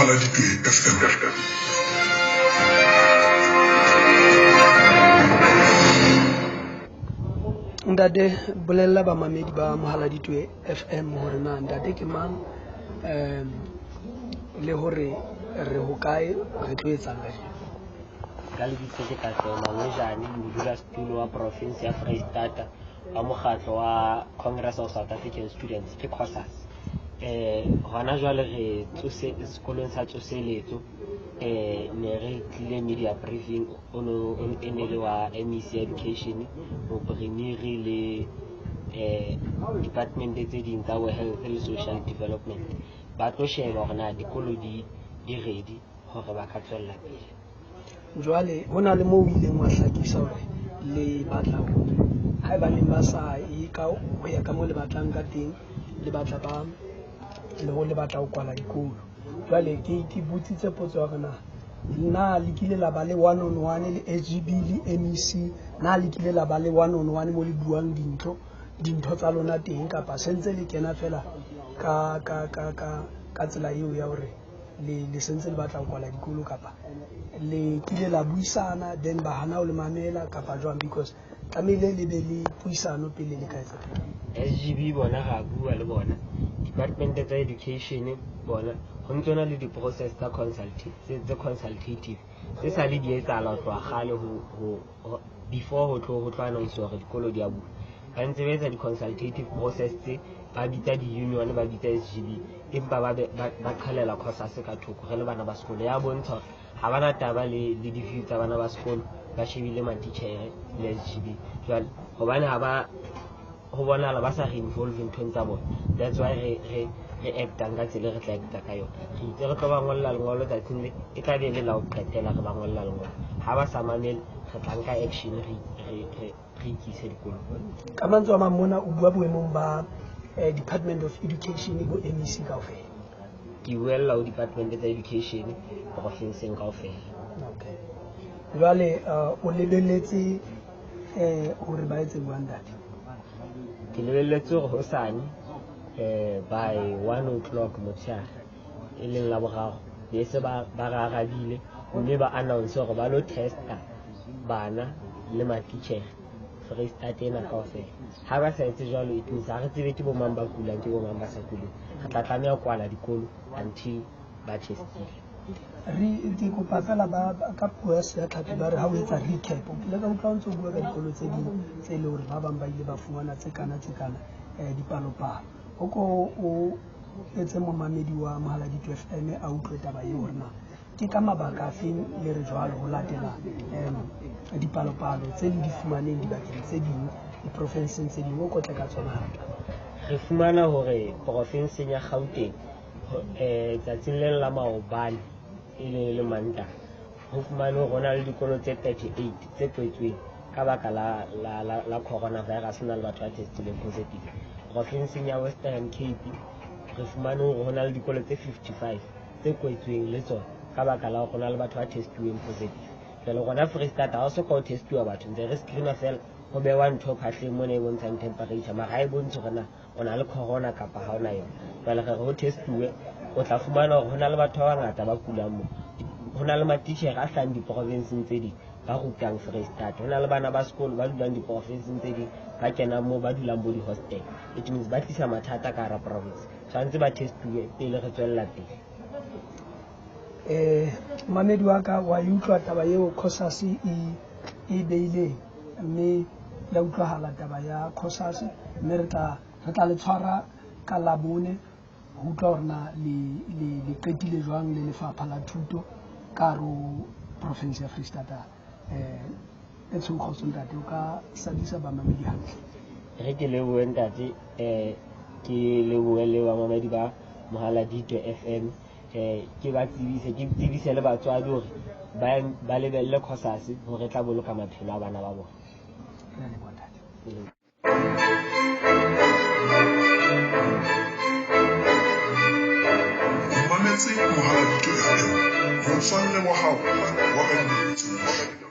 Mohaladitwe FM. Ndade bolella ba mamedi ba Mohaladitwe FM hore na ndade ke mang le hore re hokae re tlo etsang ka le ditse ke Tatona Mojane modulasetulo wa province ya Freistata wa mokgatlo wa Congress of South African Students ke COSAS. Hona jwale re tsose sekolong sa tsoseletso ne re tlile media briefing ono enele wa MEC Education mo primary le department tse ding tsa health le social development ba tlo sheba hore na dikolo di ready hore ba ka tswella pele. Jwale hona le mo ileng wa hlakisa hore le batla ho haeba le ba sa e ka ho ya ka mo le batlang ka teng le batla ba le ho le batla ho kwala dikolo. Jwale ke butsitse potso hore na le kile la ba le one on one le SGB le MEC na le kile la ba le one on one mo le buang dintho tsa lona teng kapa sentse le kena fela ka tsela eo ya hore le sentse le batla ho kwala dikolo kapa le kile la buisana then ba hana ho le mamela kapa jwang, because tlamehile le be le puisano pele le ka etsa. SGB bona ga bua le bona Department of Education bona ho ntsona le di-process tsa consultative tse sa le di etsahala ho tloha kgale ho before ho tlo announce hore dikolo di a bula. Ba ntse ba etsa di-consultative process tse ba bitsa di-union ba bitsa SGB empa ba qhalela COSAS ka thoko re le bana ba sekolo ya bontsha hore ha bana taba le di-view tsa bana ba sekolo ba shebile matitjhere le SGB. Jwale hobane ho bonahala ba sa re involve nthong tsa bona, that's why re actang ka tsela re tla acta ka yona. Re itse re tlo ba ngolla lengolo tsatsing le e tla be le la ho qetela re ba ngolla lengolo ha ba sa mamele re tla nka action re ikise dikolong. Ka mantswe a mang mona o bua boemong ba Department of Education bo MEC kaofela. Ke buella ho Department of Education provinceng kaofela. Okay. Jwale o lebelletse hore ba etse buang date. Ke lebelletse hore hosane by 1 o'clock motshehare e leng la boraro be se ba rarabile mme ba announce hore ba lo testa bana le matitjhere Freistata ena kaofela. Ha ba sa etse jwalo it means ha re tsebe ke bo mang ba kulang ke bo mang ba sa kuleng. Re tla tlameha ho kwala dikolo until ba testile. Re kopa fela ba ka puo ya Seatla ba re ha o etsa recap o le ka utlwa ntse o bua ka dikolo tse ding tse le hore ba bang ba ile ba fumana tse kana dipalopalo o ko o etse momamedi wa Mohaladitwe FM a utlwe taba eo hore na ke ka mabaka a feng le re jwalo ho latela dipalopalo tse le di fumaneng dibakeng tse ding diprofenseng tse ding o kotle ka tsona hata. Re fumana hore provinseng ya Gauteng tsatsing le la maobane le Mantaha ho fumane hore hona le dikolo tse 38 tse kwetsweng ka baka la coronavirus na le batho ba testileng positive. Provinseng ya Western Cape re fumane hore hona le dikolo tse 55 tse kwetsweng le tsona ka baka la hore hona le batho ba testileng positive. Jwale rona Freistata ha o soka ho testiwa batho ntse re screena fela ho bewa ntho phahleng mona e bontshang temperature mara ha e bontshe hore na o na le corona kapa ha o na yona. Jwale re ho testuwe o tla fumana hore hona le batho ba bangata ba kulang mo. Hona le matitjhere a hlang diprovinseng tse ding ba rutang Freistata. Hona le bana ba sekolo ba dulang diprovinseng tse ding ba kenang mo ba dulang bo di-hostel. It means ba tlisa mathata ka hara province. Tshwanetse ba testuwe pele re tswella pele. Mamedi wa ka wa utlwa taba eo COSAS e beile mme la utlwahala taba ya COSAS mme re tla le tshwara ka Labone ho utlwa hore na le qetile jwang le lefapha la thuto ka ro province ya Freistata. E tshweu kgotso ntate o ka sadisa ba mamedi hantle. Re ke lebohe ntate ke lebohe le ba mamedi ba Mohaladitwe FM ke ba tsebise le batswadi hore ba lebelle COSAS hore tla boloka maphelo a bana ba bona. Mametse Mohaladitwe FM ho fang le mohau wa ka